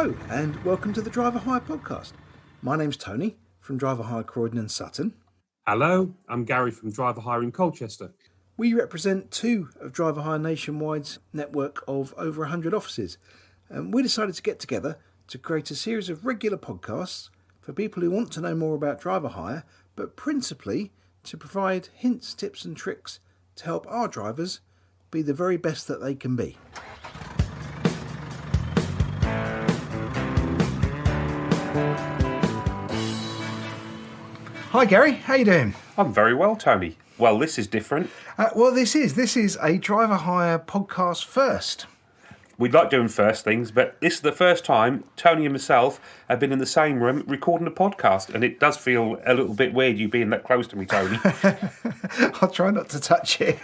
Hello and welcome to the Driver Hire podcast. My name's Tony from Driver Hire Croydon and Sutton. Hello, I'm Gary from Driver Hire in Colchester. We represent two of Driver Hire Nationwide's network of over 100 offices. And we decided to get together to create a series of regular podcasts for people who want to know more about driver hire, but principally to provide hints, tips and tricks to help our drivers be the very best that they can be. Hi Gary, how you doing? I'm very well, Tony. Well, this is different. This is a driver hire podcast first. We like doing first things, but this is the first time Tony and myself have been in the same room recording a podcast, and it does feel a little bit weird you being that close to me, Tony. I'll try not to touch it.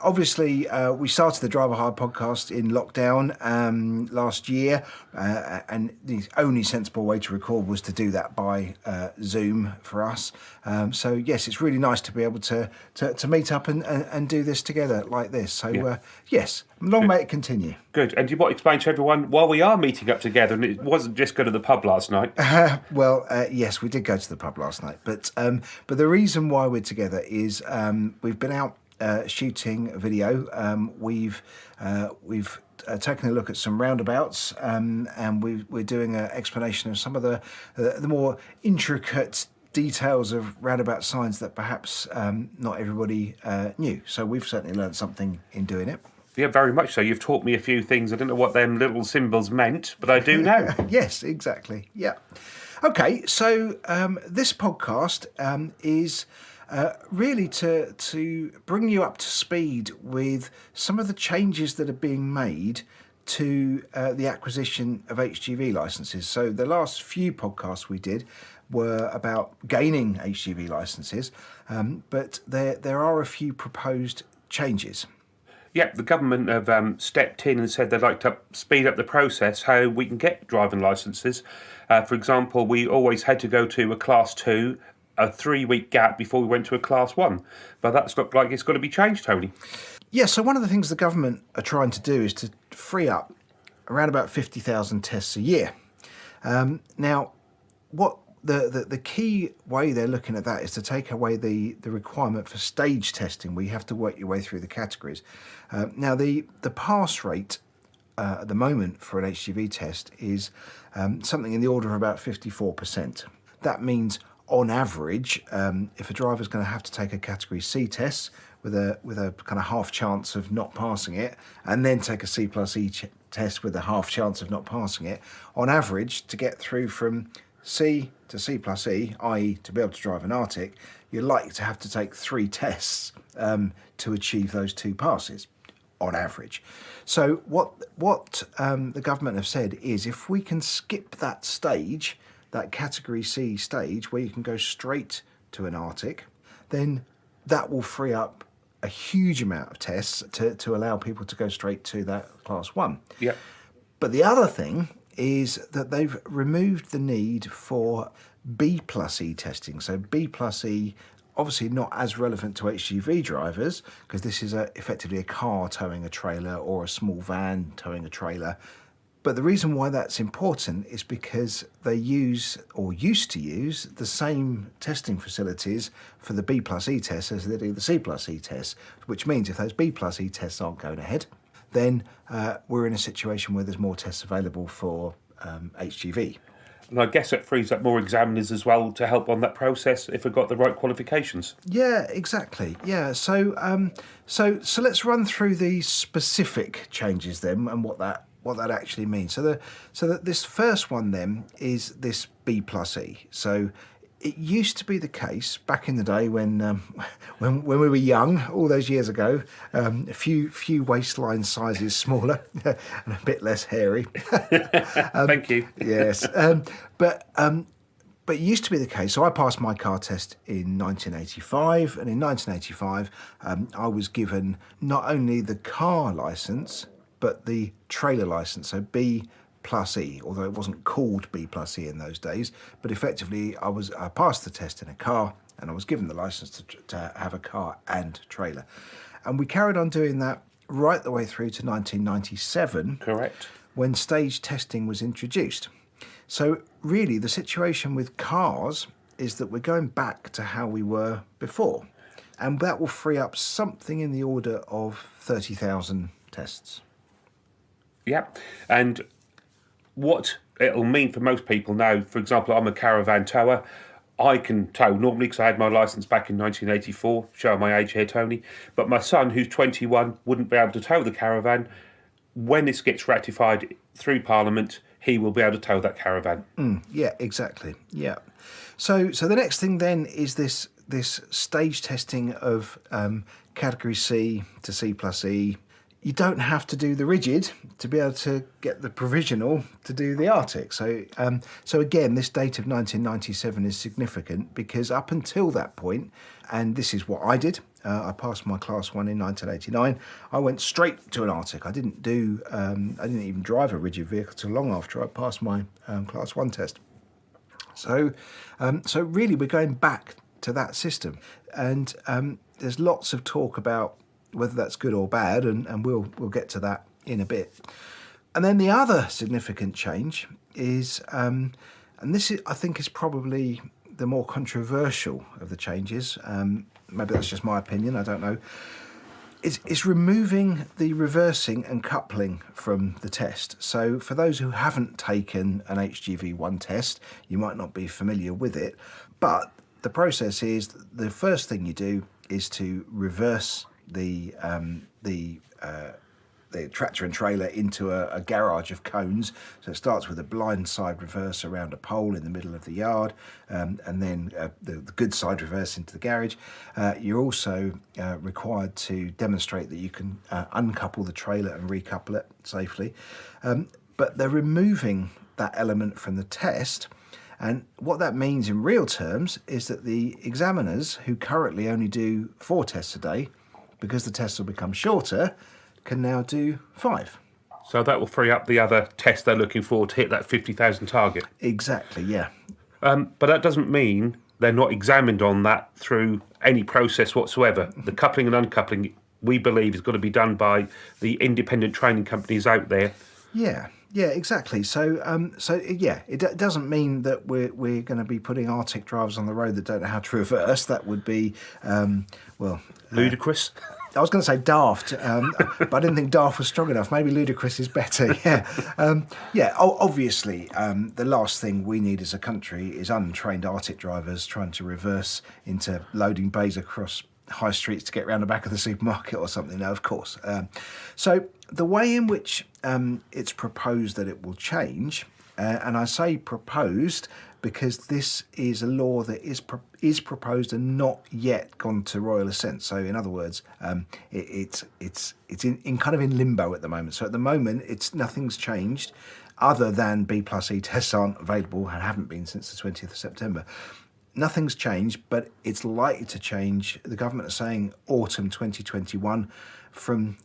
Obviously we started the Driver Hire podcast in lockdown last year, and the only sensible way to record was to do that by Zoom for us. It's really nice to be able to meet up and do this together like this. So long may it continue. Good. And you might explain to everyone why we are meeting up together, and it wasn't just go to the pub last night. Yes, we did go to the pub last night, but the reason why we're together is we've been out shooting a video. We've taken a look at some roundabouts, and we're doing an explanation of some of the more intricate details of roundabout signs that perhaps not everybody knew. So we've certainly learned something in doing it. Yeah, very much so. You've taught me a few things. I don't know what them little symbols meant, but I do now. Yes, exactly. Yeah. Okay, so this podcast is really to bring you up to speed with some of the changes that are being made to the acquisition of HGV licences. So the last few podcasts we did were about gaining HGV licences, but there are a few proposed changes. Yeah, the government have stepped in and said they'd like to speed up the process, how we can get driving licences. For example, we always had to go to a Class 2, a 3-week gap before we went to a Class 1. But that's looked like it's got to be changed, Tony. Yeah, so one of the things the government are trying to do is to free up around about 50,000 tests a year. Now, what the key way they're looking at that is to take away the requirement for stage testing, where you have to work your way through the categories. Now, the pass rate at the moment for an HGV test is something in the order of about 54%. That means, on average, if a driver's going to have to take a Category C test with a kind of half chance of not passing it, and then take a C plus E test with a half chance of not passing it, on average, to get through from C to C plus E, i.e. to be able to drive an Arctic, you're likely to have to take 3 tests to achieve those 2 passes, on average. So what the government have said is, if we can skip that stage, that Category C stage, where you can go straight to an Arctic, then that will free up a huge amount of tests to allow people to go straight to that Class 1. Yeah. But the other thing is that they've removed the need for B plus E testing. So B plus E, obviously not as relevant to HGV drivers, because this is effectively a car towing a trailer or a small van towing a trailer. But the reason why that's important is because they use, or used to use, the same testing facilities for the B plus E tests as they do the C plus E tests, which means if those B plus E tests aren't going ahead, then we're in a situation where there's more tests available for HGV. And I guess it frees up more examiners as well to help on that process if we've got the right qualifications. Yeah, exactly. Yeah, so let's run through the specific changes then and what that actually means. So this first one then is this B plus E. So it used to be the case back in the day when we were young, all those years ago, a few waistline sizes smaller and a bit less hairy. Thank you. Yes, but it used to be the case. So I passed my car test in 1985, and in 1985, I was given not only the car licence but the trailer licence. So B plus E, although it wasn't called B plus E in those days, but effectively I passed the test in a car and I was given the licence to have a car and trailer. And we carried on doing that right the way through to 1997, Correct. when stage testing was introduced. So really the situation with cars is that we're going back to how we were before, and that will free up something in the order of 30,000 tests. Yeah. And what it'll mean for most people now, for example, I'm a caravan tower. I can tow normally because I had my licence back in 1984, showing my age here, Tony. But my son, who's 21, wouldn't be able to tow the caravan. When this gets ratified through Parliament, he will be able to tow that caravan. Yeah, exactly. Yeah. So the next thing then is this stage testing of category C to C plus E. You don't have to do the rigid to be able to get the provisional to do the Arctic. So again, this date of 1997 is significant because up until that point, and this is what I did, I passed my Class 1 in 1989. I went straight to an Arctic. I didn't even drive a rigid vehicle till long after I passed my Class 1 test. So really we're going back to that system. And there's lots of talk about whether that's good or bad, and we'll get to that in a bit. And then the other significant change is, and this is, I think, is probably the more controversial of the changes. Maybe that's just my opinion, I don't know. It's removing the reversing and coupling from the test. So for those who haven't taken an HGV1 test, you might not be familiar with it, but the process is the first thing you do is to reverse the tractor and trailer into a garage of cones. So it starts with a blind side reverse around a pole in the middle of the yard, and then the good side reverse into the garage. You're also required to demonstrate that you can uncouple the trailer and recouple it safely. But they're removing that element from the test. And what that means in real terms is that the examiners, who currently only do 4 tests a day, because the tests will become shorter, can now do 5. So that will free up the other tests they're looking for to hit that 50,000 target. Exactly, yeah. But that doesn't mean they're not examined on that through any process whatsoever. The coupling and uncoupling, we believe, is going to be done by the independent training companies out there. Yeah, exactly. So it doesn't mean that we're going to be putting Arctic drivers on the road that don't know how to reverse. That would be, Ludicrous. I was going to say daft, but I didn't think daft was strong enough. Maybe ludicrous is better. Yeah, obviously, the last thing we need as a country is untrained Arctic drivers trying to reverse into loading bays across high streets to get round the back of the supermarket or something. No, of course. So the way in which it's proposed that it will change, and I say proposed because this is a law that is proposed and not yet gone to royal assent. So in other words, it's in kind of in limbo at the moment. So at the moment, nothing's changed other than B plus E tests aren't available and haven't been since the 20th of September. Nothing's changed, but it's likely to change. The government are saying autumn 2021. From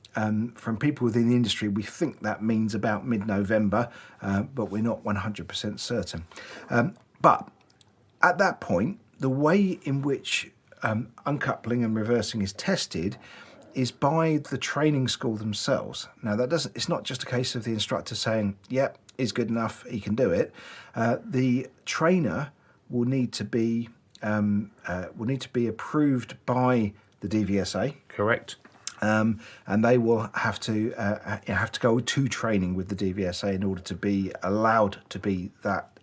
people within the industry, we think that means about mid-November, but we're not 100% certain. But at that point, the way in which uncoupling and reversing is tested is by the training school themselves. Now, it's not just a case of the instructor saying, "Yep, he's good enough, he can do it." The trainer will need to be approved by the DVSA. Correct. And they will have to go to training with the DVSA in order to be allowed to be that,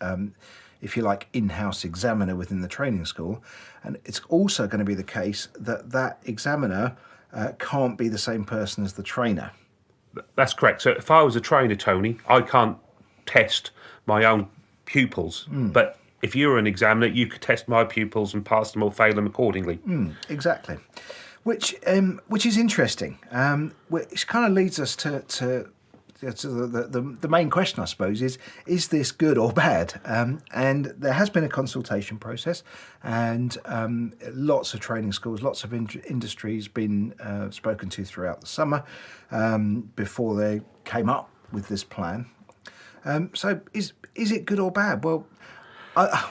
if you like, in-house examiner within the training school. And it's also going to be the case that examiner can't be the same person as the trainer. That's correct. So if I was a trainer, Tony, I can't test my own pupils, but if you were an examiner, you could test my pupils and pass them or fail them accordingly. Exactly, which is interesting. Which kind of leads us to the main question, I suppose, is this good or bad? And there has been a consultation process, and lots of training schools, lots of industries been spoken to throughout the summer before they came up with this plan. So is it good or bad? Well,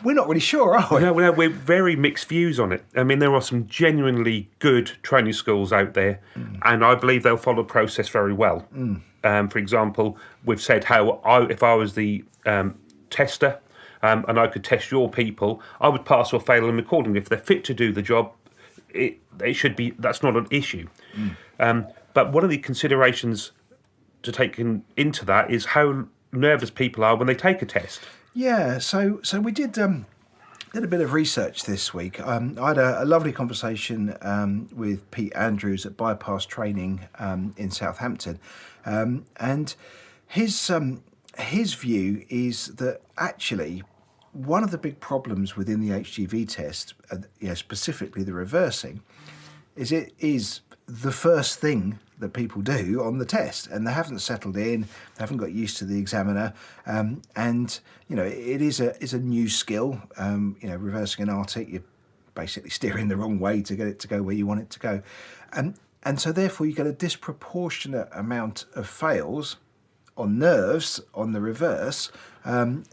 We're not really sure, are we? No, we're very mixed views on it. I mean, there are some genuinely good training schools out there, and I believe they'll follow the process very well. For example, we've said how if I was the tester and I could test your people, I would pass or fail them accordingly. If they're fit to do the job, it should be. That's not an issue. But one of the considerations to take into that is how nervous people are when they take a test. Yeah, so we did a bit of research this week. I had a lovely conversation with Pete Andrews at Bypass Training in Southampton, and his view is that actually one of the big problems within the HGV test, specifically the reversing, is it is the first thing that people do on the test, and they haven't settled in, they haven't got used to the examiner, and it is a new skill. Reversing an Arctic, you're basically steering the wrong way to get it to go where you want it to go, and so therefore you get a disproportionate amount of fails on nerves on the reverse.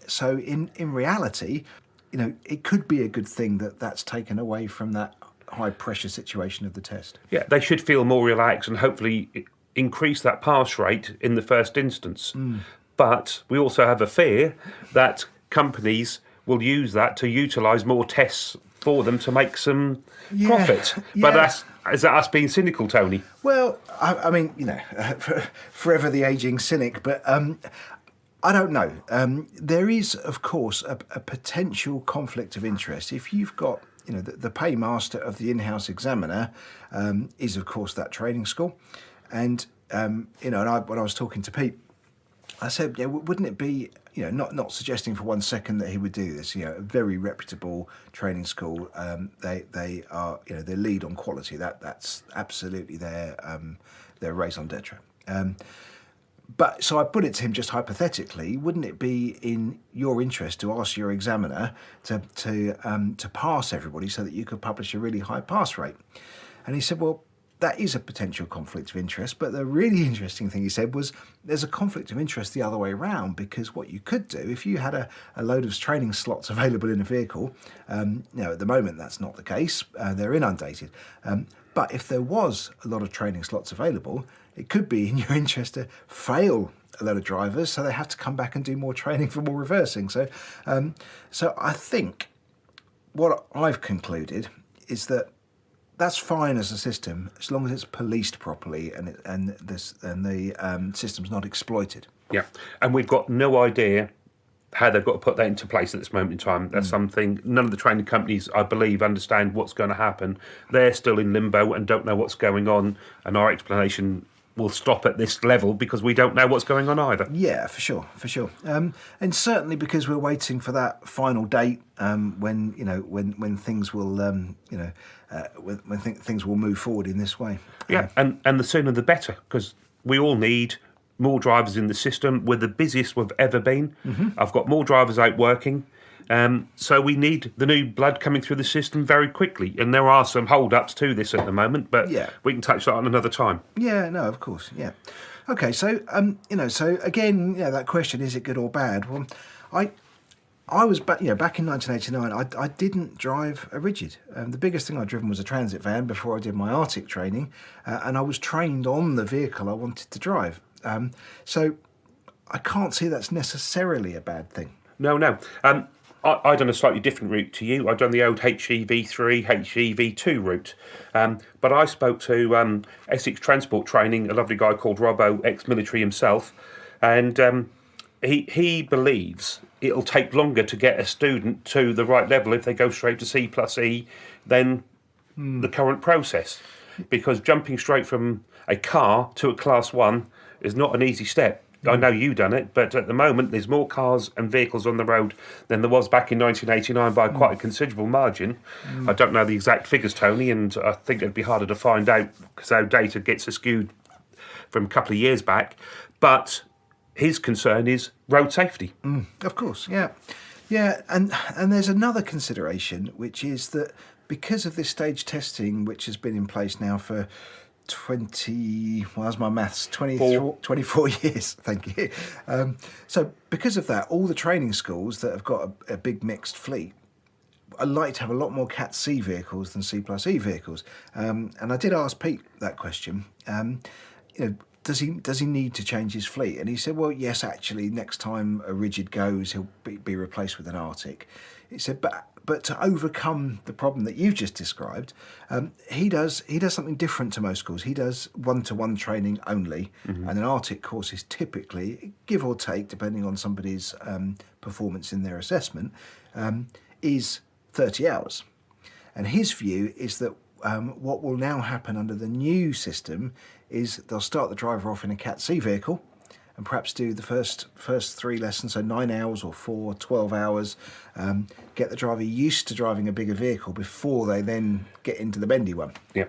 So in reality, it could be a good thing that that's taken away from that high pressure situation of the test. Yeah, they should feel more relaxed and hopefully increase that pass rate in the first instance. But we also have a fear that companies will use that to utilise more tests for them to make some profit. But is that us being cynical, Tony? Well, I mean, forever the ageing cynic, but I don't know. There is, of course, a potential conflict of interest. If you've got the paymaster of the in-house examiner is, of course, that training school. And, when I was talking to Pete, I said, wouldn't it be, not suggesting for one second that he would do this, a very reputable training school. They are, their lead on quality. That's absolutely their raison d'etre. But so I put it to him just hypothetically, wouldn't it be in your interest to ask your examiner to pass everybody so that you could publish a really high pass rate? And he said, well, that is a potential conflict of interest. But the really interesting thing he said was there's a conflict of interest the other way around, because what you could do if you had a load of training slots available in a vehicle, at the moment that's not the case, they're inundated. But if there was a lot of training slots available, it could be in your interest to fail a lot of drivers, so they have to come back and do more training for more reversing. So I think what I've concluded is that that's fine as a system as long as it's policed properly and the system's not exploited. Yeah, and we've got no idea how they've got to put that into place at this moment in time. That's something none of the training companies, I believe, understand what's going to happen. They're still in limbo and don't know what's going on, and our explanation will stop at this level because we don't know what's going on either. Yeah, for sure. And certainly because we're waiting for that final date when things will when things will move forward in this way. Yeah, and the sooner the better, because we all need more drivers in the system. We're the busiest we've ever been. I've got more drivers out working. So we need the new blood coming through the system very quickly. And there are some hold-ups to this at the moment, but we can touch that on another time. Yeah, no, of course, yeah. Okay, so, so again, that question, is it good or bad? Well, I was back in 1989, I didn't drive a rigid. The biggest thing I'd driven was a transit van before I did my Arctic training, and I was trained on the vehicle I wanted to drive. So I can't see that's necessarily a bad thing. No. I've done a slightly different route to you. I've done the old HGV3, HGV2 route. But I spoke to Essex Transport Training, a lovely guy called Robbo, ex-military himself, and he believes it'll take longer to get a student to the right level if they go straight to C+E than the current process. Because jumping straight from a car to a Class 1 is not an easy step. I know you've done it, but at the moment there's more cars and vehicles on the road than there was back in 1989 by quite a considerable margin. I don't know the exact figures, Tony, and I think it'd be harder to find out because our data gets skewed from a couple of years back. But his concern is road safety. Of course, yeah. And there's another consideration, which is that because of this stage testing, which has been in place now for where's my maths? 24 years, thank you. So because of that, all the training schools that have got a big mixed fleet are like to have a lot more Cat C vehicles than C plus E vehicles. And I did ask Pete that question. Does he need to change his fleet? And he said, well, yes, actually, next time a Rigid goes, he'll be replaced with an Arctic. He said, but to overcome the problem that you've just described, he does something different to most schools. He does one-to-one training only, and an Arctic course is typically, give or take, depending on somebody's performance in their assessment, is 30 hours. And his view is that what will now happen under the new system is they'll start the driver off in a Cat C vehicle and perhaps do the first 3 lessons, so 9 hours or 12 hours, get the driver used to driving a bigger vehicle before they then get into the bendy one. Yeah.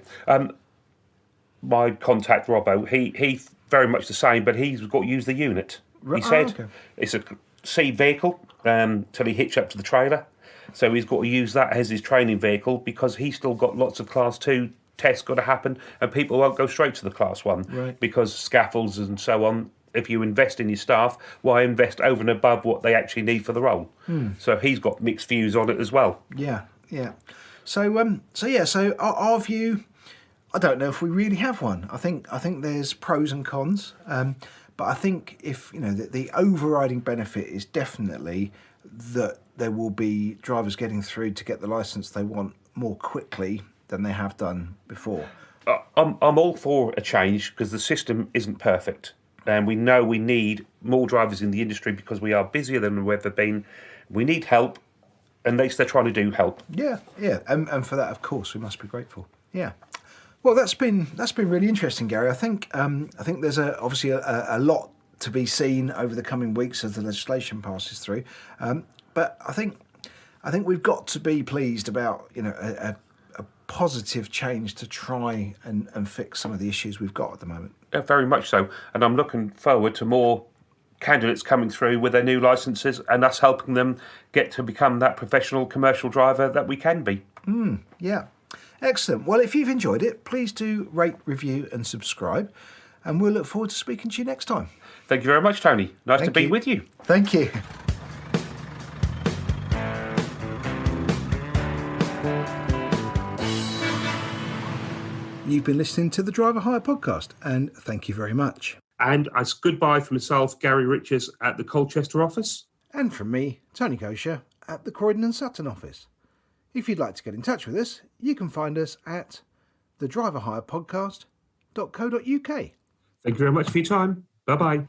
My contact, Robbo, he very much the same, but he's got to use the unit. He said it's a C vehicle till he hitch up to the trailer. So he's got to use that as his training vehicle because he's still got lots of Class 2 tests got to happen and people won't go straight to the Class 1 because scaffolds and so on. If you invest in your staff, why invest over and above what they actually need for the role? So he's got mixed views on it as well. Yeah. So our view, I don't know if we really have one. I think there's pros and cons, but I think if the overriding benefit is definitely that there will be drivers getting through to get the licence they want more quickly than they have done before. I'm all for a change because the system isn't perfect. And we know we need more drivers in the industry because we are busier than we've ever been. We need help, and they're trying to do help. Yeah. And for that, of course, we must be grateful. Yeah. Well, that's been really interesting, Gary. I think there's obviously a lot to be seen over the coming weeks as the legislation passes through. But I think we've got to be pleased about a positive change to try and fix some of the issues we've got at the moment. Very much so. And I'm looking forward to more candidates coming through with their new licences and us helping them get to become that professional commercial driver that we can be. Yeah. Excellent. Well, if you've enjoyed it, please do rate, review and subscribe. And we'll look forward to speaking to you next time. Thank you very much, Tony. Nice to be with you. Thank you. You've been listening to the Driver Hire Podcast, and thank you very much. And as goodbye from myself, Gary Richards at the Colchester office. And from me, Tony Goacher at the Croydon and Sutton office. If you'd like to get in touch with us, you can find us at thedriverhirepodcast.co.uk. Thank you very much for your time. Bye-bye.